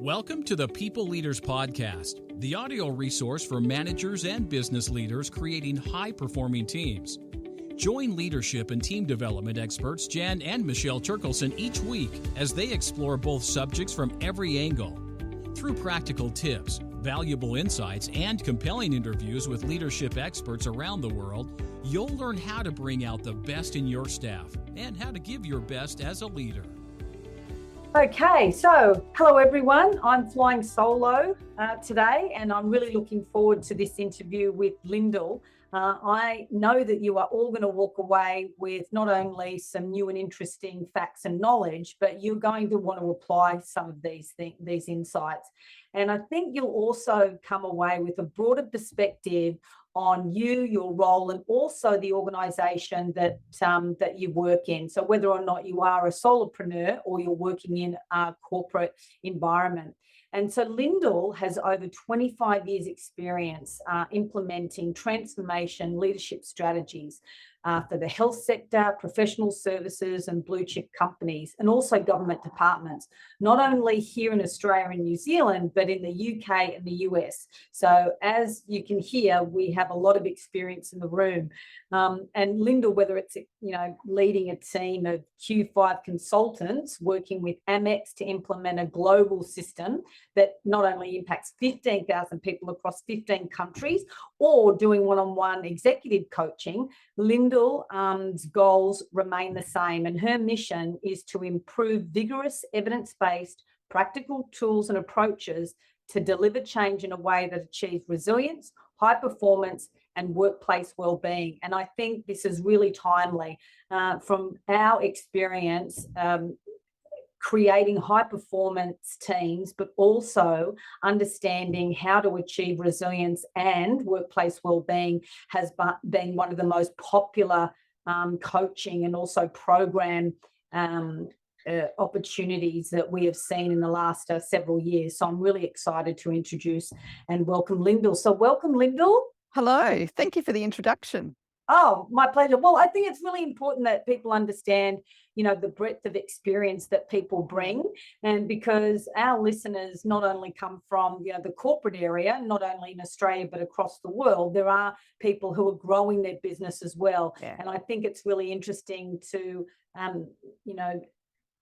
Welcome to the People Leaders Podcast, the audio resource for managers and business leaders creating high-performing teams. Join leadership and team development experts Jan and Michelle Turkelson each week as they explore both subjects from every angle. Through practical tips, valuable insights, and compelling interviews with leadership experts around the world, you'll learn how to bring out the best in your staff and how to give your best as a leader. Okay, so hello everyone. I'm flying solo today and I'm really looking forward to this interview with Lyndal. I know that you are all going to walk away with not only some new and interesting facts and knowledge, but you're going to want to apply some of these insights. And I think you'll also come away with a broader perspective on you, your role, and also the organisation that you work in. So whether or not you are a solopreneur or you're working in a corporate environment. And so Lyndal has over 25 years experience implementing transformation leadership strategies for the health sector, professional services and blue chip companies, and also government departments, not only here in Australia and New Zealand, but in the UK and the US. So as you can hear, we have a lot of experience in the room. And Lyndal, whether it's leading a team of Q5 consultants working with Amex to implement a global system that not only impacts 15,000 people across 15 countries, or doing one-on-one executive coaching, Lyndal's goals remain the same, and her mission is to improve vigorous, evidence-based, practical tools and approaches to deliver change in a way that achieves resilience, high performance, and workplace well-being. And I think this is really timely from our experience creating high-performance teams, but also understanding how to achieve resilience and workplace well-being has been one of the most popular coaching and also program opportunities that we have seen in the last several years. So I'm really excited to introduce and welcome Lyndal. So welcome, Lyndal. Hello. Thank you for the introduction. Oh, my pleasure. Well, I think it's really important that people understand, the breadth of experience that people bring. And because our listeners not only come from, the corporate area, not only in Australia, but across the world, there are people who are growing their business as well. Yeah. And I think it's really interesting to,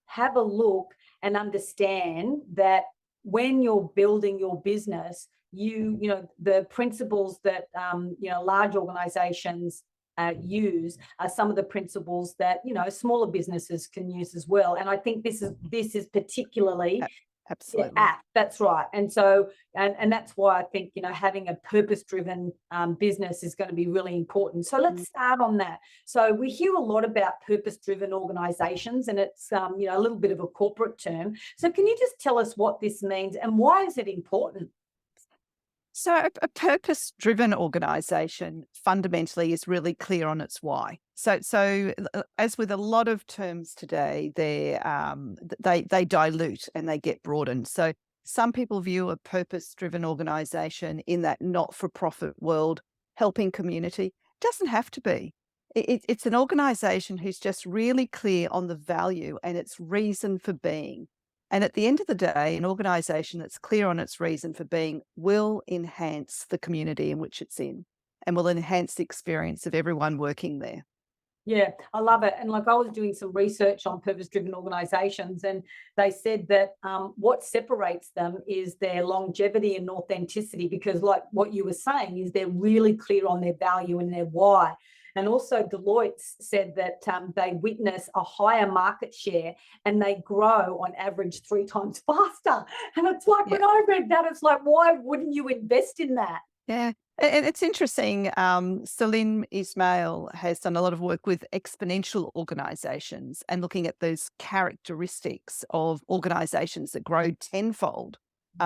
have a look and understand that when you're building your business, the principles that, large organizations use are some of the principles that smaller businesses can use as well. And I think this is particularly absolutely that's right. And so and that's why I think having a purpose-driven business is going to be really important. So let's start on that. So we hear a lot about purpose-driven organizations, and it's a little bit of a corporate term. So can you just tell us what this means and why is it important? So a purpose-driven organisation fundamentally is really clear on its why. So as with a lot of terms today, they dilute and they get broadened. So some people view a purpose-driven organisation in that not-for-profit world, helping community. It doesn't have to be. It's an organisation who's just really clear on the value and its reason for being. And at the end of the day, an organisation that's clear on its reason for being will enhance the community in which it's in and will enhance the experience of everyone working there. Yeah, I love it. And I was doing some research on purpose-driven organisations, and they said that what separates them is their longevity and authenticity, because like what you were saying is they're really clear on their value and their why. And also Deloitte said that they witness a higher market share and they grow on average 3 times faster. And it's like, when I read that, it's like, why wouldn't you invest in that? Yeah. And it's interesting. Salim Ismail has done a lot of work with exponential organisations and looking at those characteristics of organisations that grow tenfold,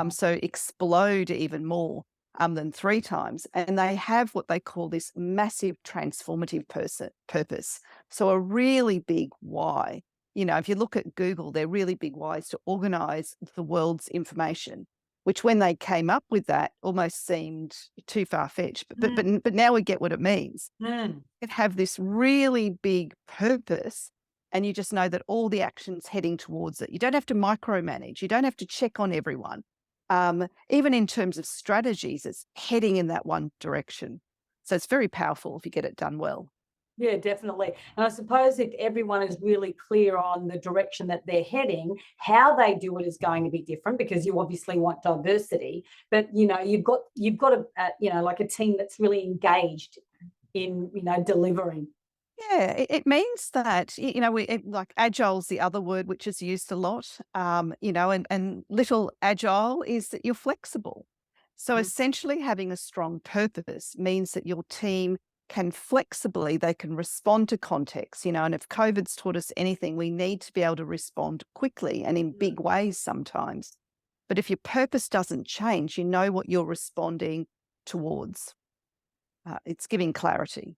so explode even more than 3 times. And they have what they call this massive transformative purpose. So a really big why. If you look at Google, they're really big whys to organise the world's information, which when they came up with that almost seemed too far-fetched. But now we get what it means. It have this really big purpose and you just know that all the action's heading towards it. You don't have to micromanage. You don't have to check on everyone. Even in terms of strategies, it's heading in that one direction. So it's very powerful if you get it done well. Yeah, definitely. And I suppose if everyone is really clear on the direction that they're heading, how they do it is going to be different, because you obviously want diversity. But you've got like a team that's really engaged in delivering. Yeah, it means that, like agile's the other word which is used a lot, and little agile is that you're flexible. So essentially having a strong purpose means that your team can flexibly, they can respond to context, and if COVID's taught us anything, we need to be able to respond quickly and in big ways sometimes. But if your purpose doesn't change, you know what you're responding towards. It's giving clarity.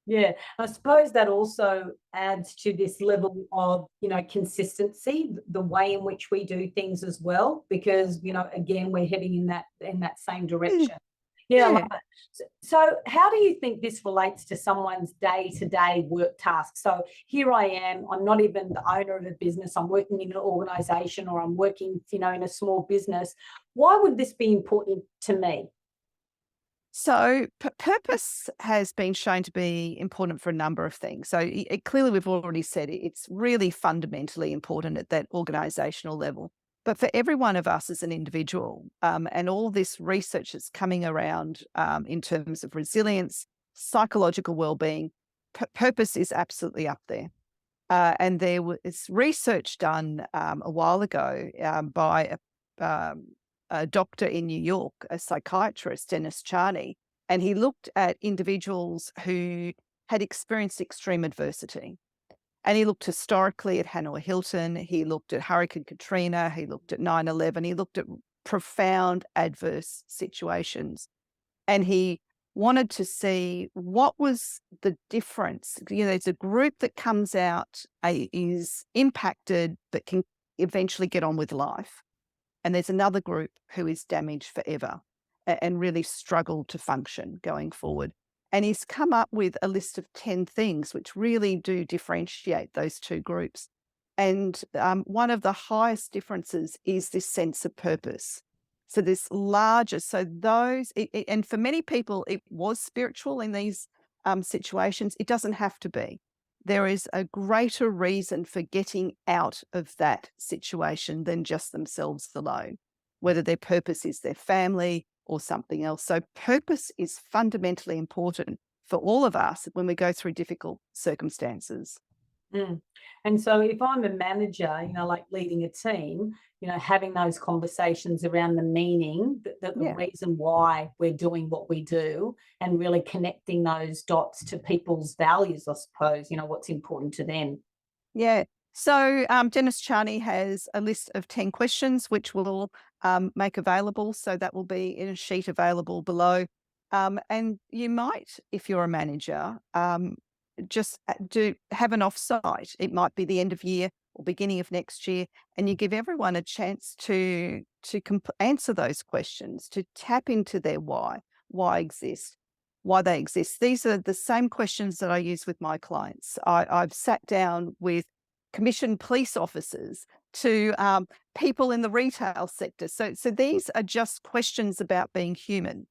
Yeah, I suppose that also adds to this level of, consistency, the way in which we do things as well, because, again, we're heading in that same direction. Yeah, I love it. So how do you think this relates to someone's day-to-day work tasks? So here I am, I'm not even the owner of a business, I'm working in an organisation, or I'm working, in a small business. Why would this be important to me? So purpose has been shown to be important for a number of things. So clearly we've already said it's really fundamentally important at that organisational level. But for every one of us as an individual, and all this research that's coming around in terms of resilience, psychological well-being, purpose is absolutely up there. And there was research done a while ago by a doctor in New York, a psychiatrist, Dennis Charney, and he looked at individuals who had experienced extreme adversity. And he looked historically at Hanoi Hilton, he looked at Hurricane Katrina, he looked at 9/11, he looked at profound adverse situations. And he wanted to see what was the difference. There's a group that comes out, is impacted, but can eventually get on with life. And there's another group who is damaged forever and really struggle to function going forward. And he's come up with a list of 10 things which really do differentiate those two groups. And one of the highest differences is this sense of purpose. So this larger, so those, and for many people, it was spiritual in these situations. It doesn't have to be. There is a greater reason for getting out of that situation than just themselves alone, whether their purpose is their family or something else. So purpose is fundamentally important for all of us when we go through difficult circumstances. And so if I'm a manager, like leading a team, having those conversations around the meaning, the reason why we're doing what we do, and really connecting those dots to people's values, I suppose, what's important to them. Yeah. So Dennis Charney has a list of 10 questions, which we'll make available. So that will be in a sheet available below. And you might, if you're a manager, just have an offsite. It might be the end of year or beginning of next year, and you give everyone a chance to answer those questions, to tap into their why exist, why they exist. These are the same questions that I use with my clients. I've sat down with commissioned police officers to people in the retail sector. So these are just questions about being human.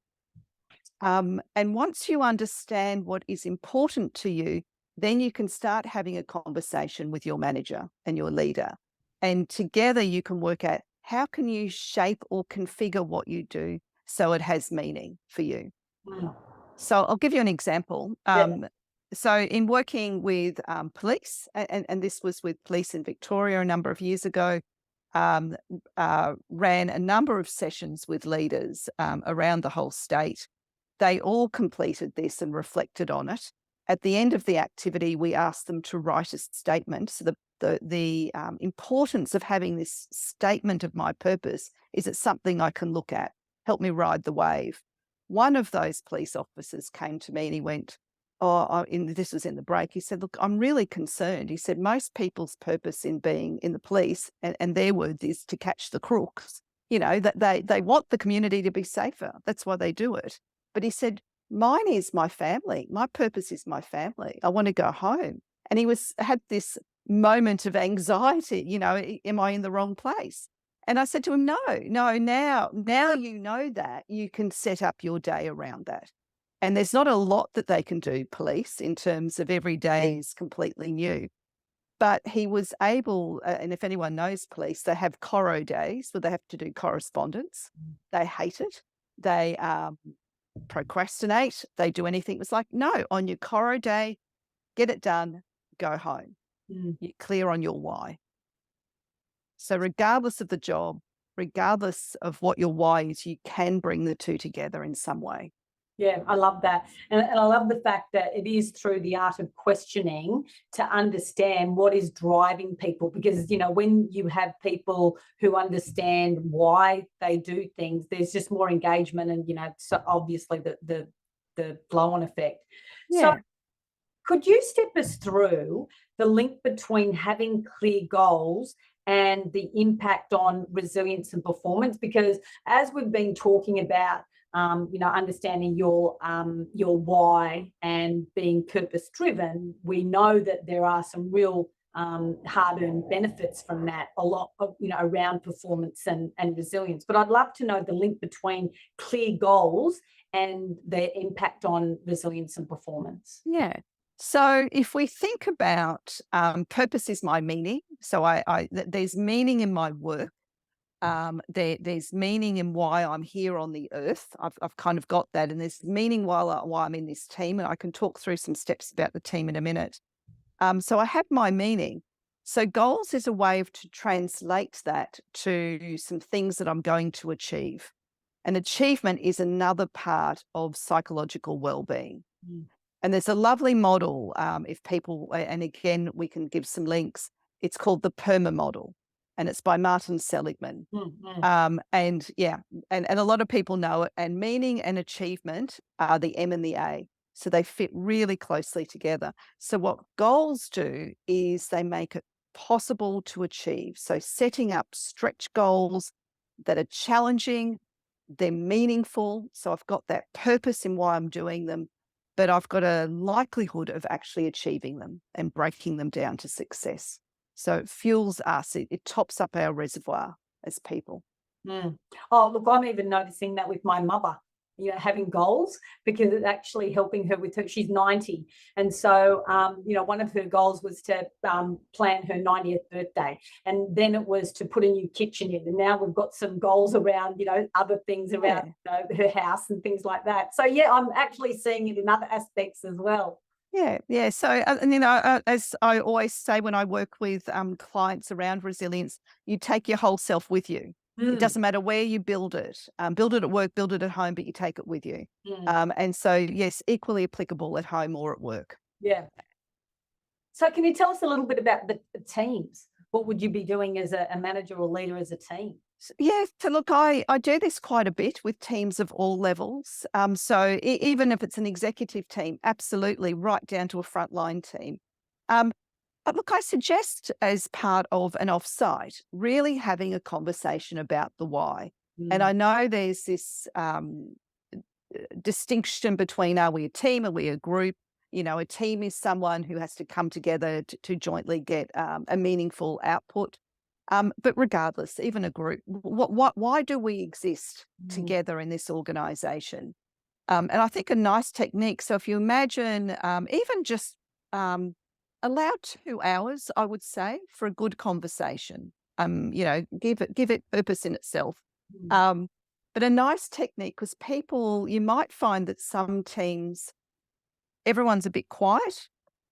And once you understand what is important to you, then you can start having a conversation with your manager and your leader. And together you can work out how can you shape or configure what you do so it has meaning for you. Wow. So I'll give you an example. So in working with police, and this was with police in Victoria a number of years ago, ran a number of sessions with leaders around the whole state. They all completed this and reflected on it. At the end of the activity, we asked them to write a statement. So the importance of having this statement of my purpose, is it something I can look at? Help me ride the wave. One of those police officers came to me and he went, this was in the break. He said, look, I'm really concerned. He said, most people's purpose in being in the police, and their words, is to catch the crooks. That they want the community to be safer. That's why they do it. But he said, mine is my family. My purpose is my family. I want to go home. And he had this moment of anxiety, am I in the wrong place? And I said to him, no, now you know that, you can set up your day around that. And there's not a lot that they can do, police, in terms of every day is completely new. But he was able, and if anyone knows police, they have Coro days where they have to do correspondence. They hate it. They procrastinate. They do anything. It's like, no, on your Coro day, get it done, go home. You're clear on your why. So regardless of the job, regardless of what your why is, you can bring the two together in some way. Yeah, I love that. And I love the fact that it is through the art of questioning to understand what is driving people. Because, when you have people who understand why they do things, there's just more engagement and, so obviously the flow-on effect. Yeah. So could you step us through the link between having clear goals and the impact on resilience and performance? Because as we've been talking about, understanding your why and being purpose driven, we know that there are some real hard-earned benefits from that, a lot of, around performance and resilience. But I'd love to know the link between clear goals and their impact on resilience and performance. Yeah. So if we think about purpose is my meaning. So there's meaning in my work. There's meaning in why I'm here on the earth. I've kind of got that, and there's meaning why I'm in this team, and I can talk through some steps about the team in a minute. So I have my meaning. So goals is a way to translate that to some things that I'm going to achieve. And achievement is another part of psychological well-being. And there's a lovely model, if people, and again, we can give some links. It's called the PERMA model, and it's by Martin Seligman. And a lot of people know it. And meaning and achievement are the M and the A. So they fit really closely together. So what goals do is they make it possible to achieve. So setting up stretch goals that are challenging, they're meaningful. So I've got that purpose in why I'm doing them, but I've got a likelihood of actually achieving them and breaking them down to success. So it fuels us. It tops up our reservoir as people. Oh, look, I'm even noticing that with my mother, having goals, because it's actually helping her with her. She's 90. And so, one of her goals was to plan her 90th birthday. And then it was to put a new kitchen in. And now we've got some goals around, other things around her house and things like that. So, yeah, I'm actually seeing it in other aspects as well. Yeah. So, as I always say when I work with clients around resilience, you take your whole self with you. It doesn't matter where you build it at work, build it at home, but you take it with you. And so, yes, equally applicable at home or at work. Yeah. So can you tell us a little bit about the teams? What would you be doing as a manager or leader as a team? Yeah, so look, I do this quite a bit with teams of all levels. So even if it's an executive team, absolutely, right down to a frontline team. But look, I suggest as part of an offsite, really having a conversation about the why. And I know there's this distinction between, are we a team, are we a group? A team is someone who has to come together to jointly get a meaningful output. But regardless, even a group, why do we exist together in this organisation? And I think a nice technique. So if you imagine, even just allow 2 hours, I would say, for a good conversation. Give it purpose in itself. But a nice technique, because people, you might find that some teams, everyone's a bit quiet,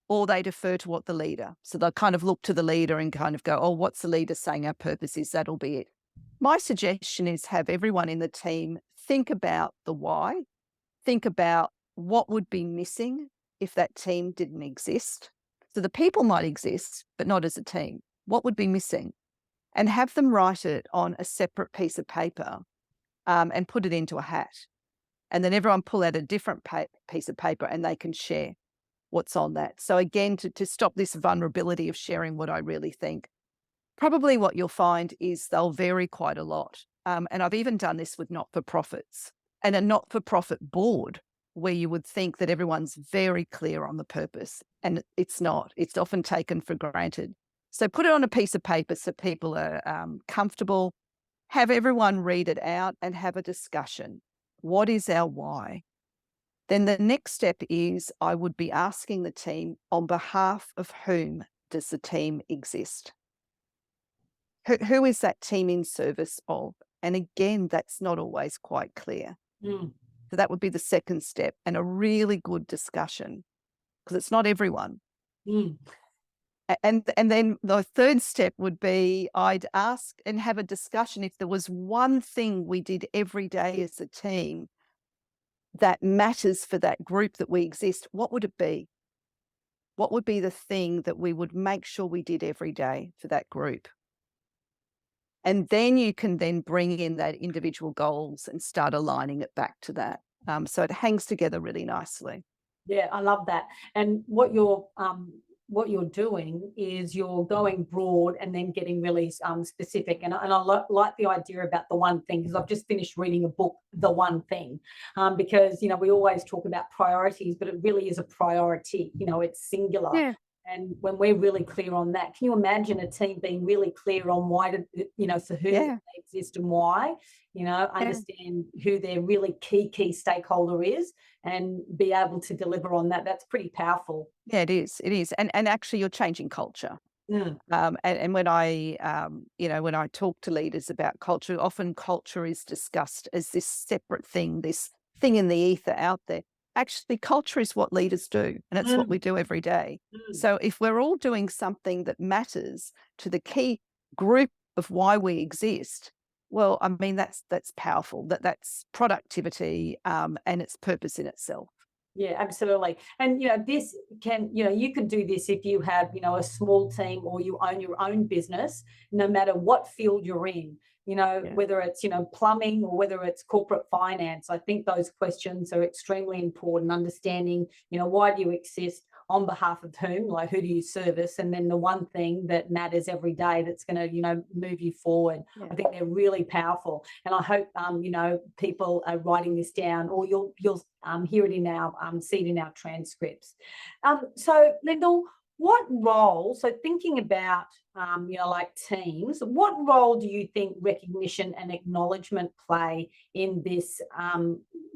or they defer to what the leader. So they'll kind of look to the leader and kind of go, oh, what's the leader saying our purpose is? That'll be it. My suggestion is have everyone in the team think about the why, think about what would be missing if that team didn't exist. So the people might exist, but not as a team. What would be missing? And have them write it on a separate piece of paper and put it into a hat. And then everyone pull out a different piece of paper and they can share what's on that. So again, to stop this vulnerability of sharing what I really think, probably what you'll find is they'll vary quite a lot. And I've even done this with not-for-profits and a not-for-profit board where you would think that everyone's very clear on the purpose, and it's not. It's often taken for granted. So put it on a piece of paper so people are comfortable. Have everyone read it out and have a discussion. What is our why? Then the next step is I would be asking the team, on behalf of whom does the team exist? Who is that team in service of? And again, that's not always quite clear. Mm. So that would be the second step, and a really good discussion, because it's not everyone. Mm. And then the third step would be I'd ask and have a discussion if there was one thing we did every day as a team that matters for that group that we exist, what would it be? What would be the thing that we would make sure we did every day for that group? And then you can then bring in that individual goals and start aligning it back to that. So it hangs together really nicely. Yeah, I love that. And what you're doing is you're going broad and then getting really specific. And I like the idea about the one thing, because I've just finished reading a book, The One Thing, because, you know, we always talk about priorities, but it really is a priority, you know, it's singular. Yeah. And when we're really clear on that, can you imagine a team being really clear on why, you know, for who they exist and why, you know, understand who their really key stakeholder is and be able to deliver on that? That's pretty powerful. Yeah, it is. It is. And actually you're changing culture. Mm. And when I, when I talk to leaders about culture, often culture is discussed as this separate thing, this thing in the ether out there. Actually, culture is what leaders do, and it's what we do every day. So if we're all doing something that matters to the key group of why we exist, well, I mean, that's powerful. That's productivity, and it's purpose in itself. Yeah, absolutely. And, you know, this can, you know, you could do this if you have, you know, a small team or you own your own business, no matter what field you're in, you know, whether it's, you know, plumbing or whether it's corporate finance. I think those questions are extremely important. Understanding, you know, why do you exist, on behalf of whom, like who do you service? And then the one thing that matters every day that's going to, you know, move you forward. I think they're really powerful. And I hope, you know, people are writing this down, or you'll hear it in our, see it in our transcripts. So Lyndal, what role, so thinking about, you know, like teams, what role do you think recognition and acknowledgement play in this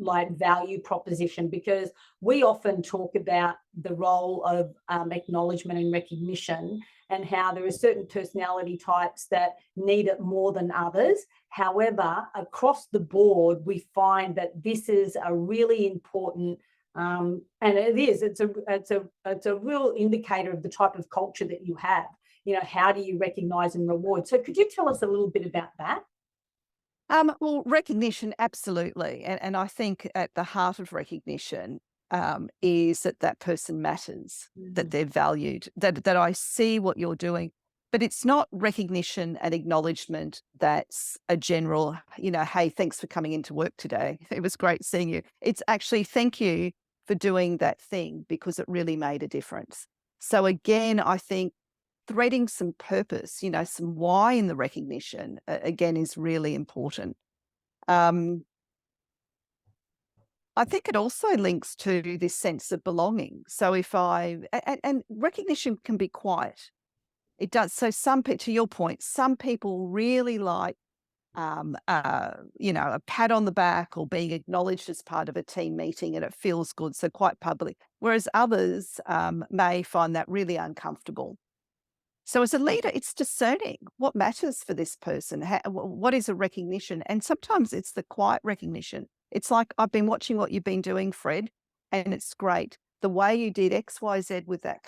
like value proposition? Because we often talk about the role of acknowledgement and recognition, and how there are certain personality types that need it more than others. However, across the board, we find that this is a really important, and it's a real indicator of the type of culture that you have. You know, how do you recognise and reward? So could you tell us a little bit about that? Well, recognition, absolutely. And I think at the heart of recognition is that person matters, that they're valued, that I see what you're doing. But it's not recognition and acknowledgement that's a general, you know, hey, thanks for coming into work today. It was great seeing you. It's actually, thank you for doing that thing because it really made a difference. So again, I think threading some purpose, you know, some why in the recognition, again, is really important. I think it also links to this sense of belonging. So and recognition can be quiet. It does. So to your point, some people really like, you know, a pat on the back or being acknowledged as part of a team meeting, and it feels good. So quite public. Whereas others may find that really uncomfortable. So as a leader, it's discerning what matters for this person. What is a recognition? And sometimes it's the quiet recognition. It's like, I've been watching what you've been doing, Fred, and it's great. The way you did X, Y, Z with that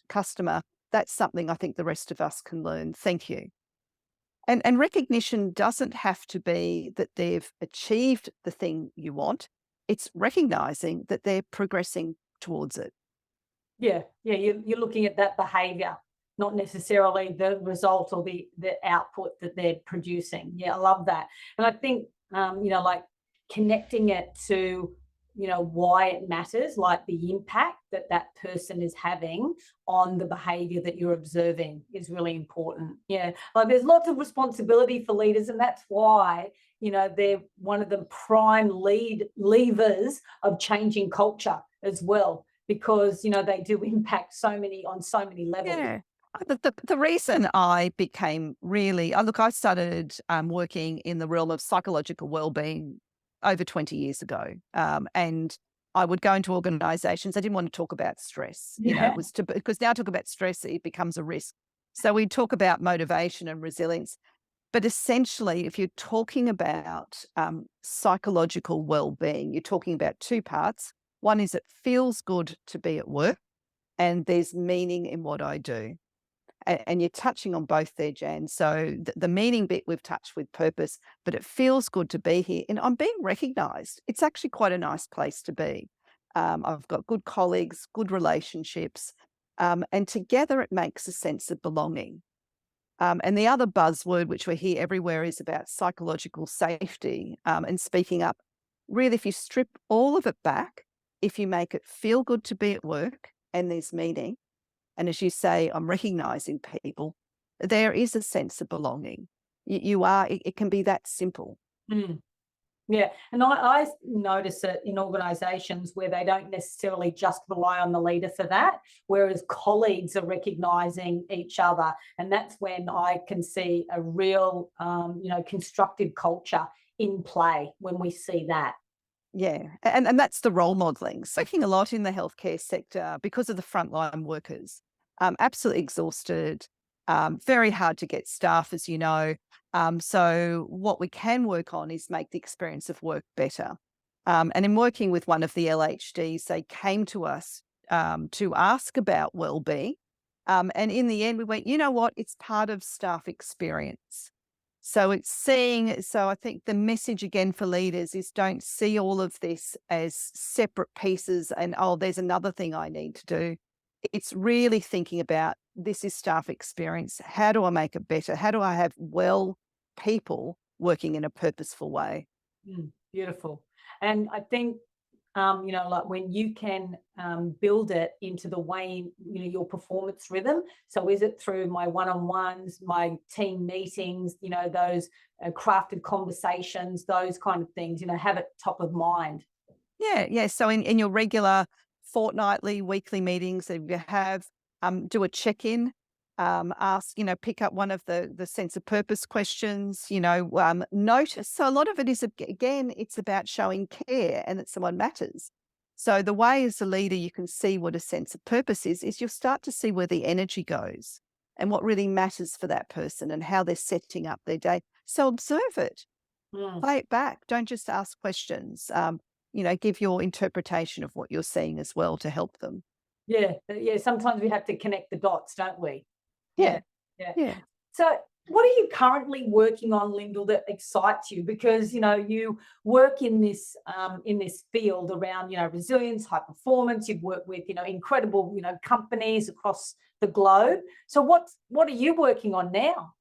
customer, that's something I think the rest of us can learn. Thank you. And recognition doesn't have to be that they've achieved the thing you want. It's recognizing that they're progressing towards it. Yeah, you're looking at that behaviour, not necessarily the result or the output that they're producing. Yeah, I love that. And I think, you know, like connecting it to, you know, why it matters, like the impact that person is having on the behaviour that you're observing is really important. Yeah, like there's lots of responsibility for leaders, and that's why, you know, they're one of the prime levers of changing culture as well, because, you know, they do impact on so many levels. Yeah. The reason I became really, I started working in the realm of psychological wellbeing over 20 years ago. And I would go into organisations. I didn't want to talk about stress. Yeah. It was because now I talk about stress, it becomes a risk. So we talk about motivation and resilience. But essentially, if you're talking about psychological well-being, you're talking about two parts. One is it feels good to be at work, and there's meaning in what I do. And you're touching on both there, Jan. So the meaning bit we've touched with purpose, but it feels good to be here. And I'm being recognised. It's actually quite a nice place to be. I've got good colleagues, good relationships, and together it makes a sense of belonging. And the other buzzword, which we hear everywhere, is about psychological safety and speaking up. Really, if you strip all of it back, if you make it feel good to be at work and there's meaning, and as you say, I'm recognising people, there is a sense of belonging. It can be that simple. Mm. Yeah, and I notice it in organisations where they don't necessarily just rely on the leader for that, whereas colleagues are recognising each other, and that's when I can see a real, constructive culture in play when we see that. Yeah, and that's the role modelling. Speaking a lot in the healthcare sector because of the frontline workers, absolutely exhausted, very hard to get staff, as you know. So what we can work on is make the experience of work better. And in working with one of the LHDs, they came to us to ask about wellbeing. And in the end, we went, you know what? It's part of staff experience. So I think the message again for leaders is don't see all of this as separate pieces and, oh, there's another thing I need to do. It's really thinking about this is staff experience. How do I make it better? How do I have people working in a purposeful way? Beautiful. And I think like when you can build it into the way, your performance rhythm. So is it through my one-on-ones, my team meetings, those crafted conversations, those kind of things, have it top of mind. Yeah. So in your regular fortnightly, weekly meetings that you have, do a check-in, ask, pick up one of the sense of purpose questions, notice. So a lot of it is, again, it's about showing care and that someone matters. So the way as a leader you can see what a sense of purpose is you'll start to see where the energy goes and what really matters for that person and how they're setting up their day. So observe it, play it back. Don't just ask questions. Give your interpretation of what you're seeing as well to help them. Yeah. Sometimes we have to connect the dots, don't we? Yeah. So what are you currently working on, Lyndal, that excites you? Because, you work in this field around, resilience, high performance. You've worked with, incredible, companies across the globe. So what are you working on now?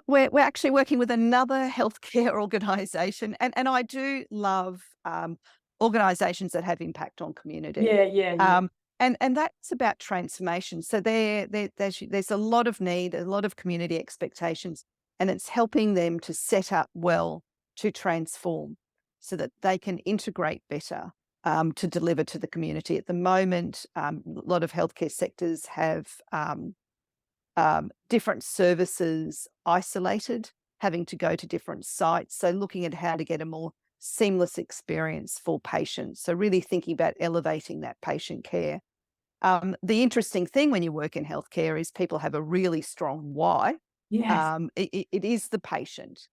We're actually working with another healthcare organisation, and I do love organisations that have impact on community. Yeah. And that's about transformation. So there's a lot of need, a lot of community expectations, and it's helping them to set up well to transform so that they can integrate better to deliver to the community. At the moment, a lot of healthcare sectors have different services isolated, having to go to different sites. So looking at how to get a more seamless experience for patients. So really thinking about elevating that patient care. The interesting thing when you work in healthcare is people have a really strong why. Yes. It is the patient.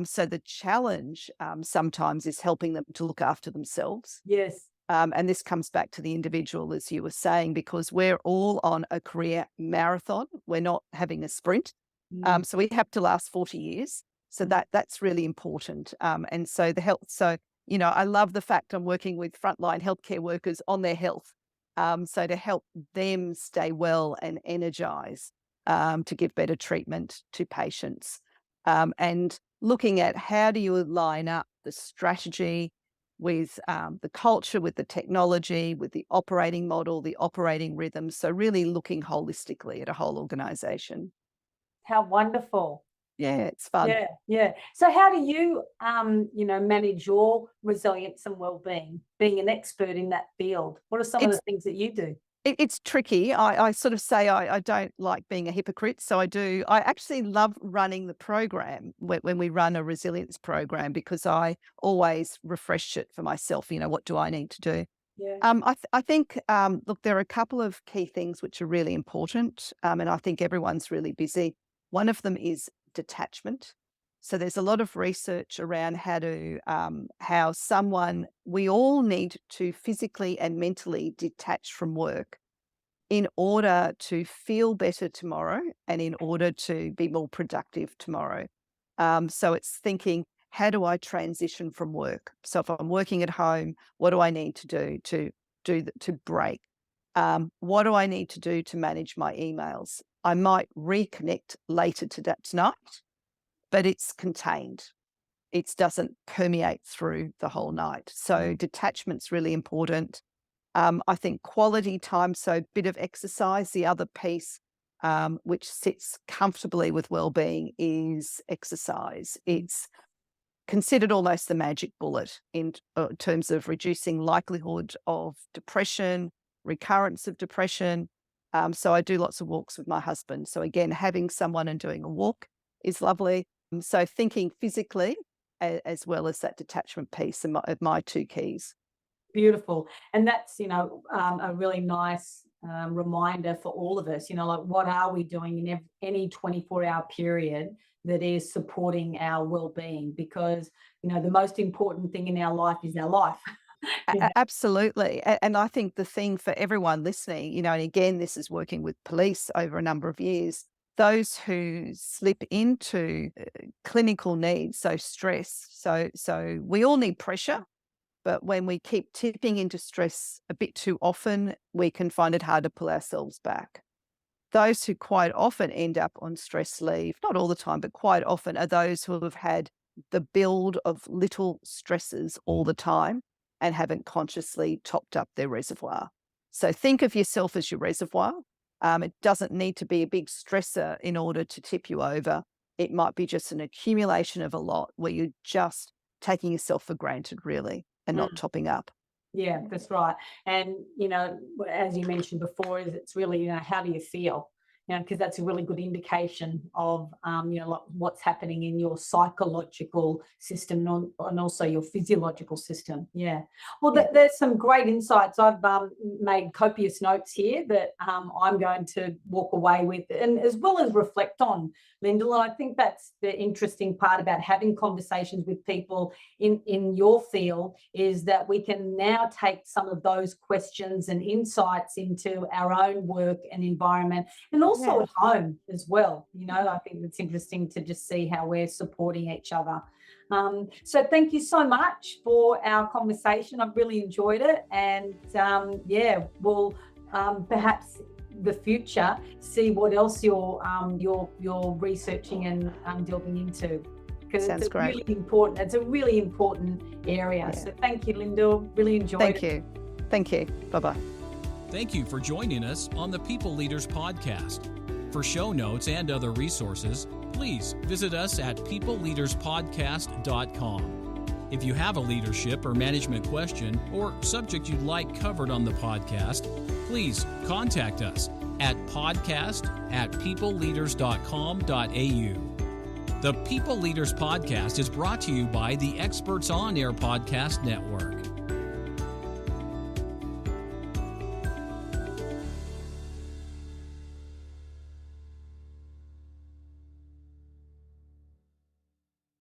So the challenge sometimes is helping them to look after themselves. Yes. And this comes back to the individual, as you were saying, because we're all on a career marathon. We're not having a sprint. So we have to last 40 years. So that's really important. And so the health. So, I love the fact I'm working with frontline healthcare workers on their health. So to help them stay well and energize to give better treatment to patients. And looking at how do you line up the strategy with the culture, with the technology, with the operating model, the operating rhythm. So really looking holistically at a whole organisation. How wonderful. Yeah, it's fun. Yeah. So how do you, manage your resilience and wellbeing, being an expert in that field? What are some of the things that you do? It's tricky. I sort of say I don't like being a hypocrite. So I do. I actually love running the program when we run a resilience program, because I always refresh it for myself. What do I need to do? Yeah. I think, look, there are a couple of key things which are really important, and I think everyone's really busy. One of them is detachment. So there's a lot of research around we all need to physically and mentally detach from work in order to feel better tomorrow and in order to be more productive tomorrow. So it's thinking, how do I transition from work? So if I'm working at home, what do I need to do to break? What do I need to do to manage my emails? I might reconnect later tonight, but it's contained. It doesn't permeate through the whole night. So detachment's really important. I think quality time, so a bit of exercise. The other piece, which sits comfortably with well-being, is exercise. It's considered almost the magic bullet in terms of reducing likelihood of depression, recurrence of depression. So I do lots of walks with my husband. So again, having someone and doing a walk is lovely. So thinking physically as well as that detachment piece are my two keys. Beautiful. And that's, a really nice reminder for all of us, like what are we doing in any 24-hour period that is supporting our well-being? Because, the most important thing in our life is our life. Absolutely. And I think the thing for everyone listening, and again, this is working with police over a number of years, those who slip into clinical needs, so stress. So we all need pressure, but when we keep tipping into stress a bit too often, we can find it hard to pull ourselves back. Those who quite often end up on stress leave, not all the time, but quite often, are those who have had the build of little stresses all the time and haven't consciously topped up their reservoir. So think of yourself as your reservoir. It doesn't need to be a big stressor in order to tip you over. It might be just an accumulation of a lot where you're just taking yourself for granted, really, and not topping up. Yeah, that's right. And, as you mentioned before, it's really, how do you feel? Because that's a really good indication of, like what's happening in your psychological system and also your physiological system. Yeah. Well, there's some great insights. I've made copious notes here that I'm going to walk away with, and as well as reflect on, Lyndal. And I think that's the interesting part about having conversations with people in your field, is that we can now take some of those questions and insights into our own work and environment, and also at home as well. I think it's interesting to just see how we're supporting each other. So thank you so much for our conversation. I've really enjoyed it, and we'll perhaps the future see what else you're researching and delving into, because Sounds great. It's a really important area. So thank you, Lyndal. Really enjoyed it. Thank you. Bye-bye. Thank you for joining us on the People Leaders Podcast. For show notes and other resources, please visit us at peopleleaderspodcast.com. If you have a leadership or management question or subject you'd like covered on the podcast, please contact us at podcast@peopleleaders.com.au. The People Leaders Podcast is brought to you by the Experts On Air Podcast Network.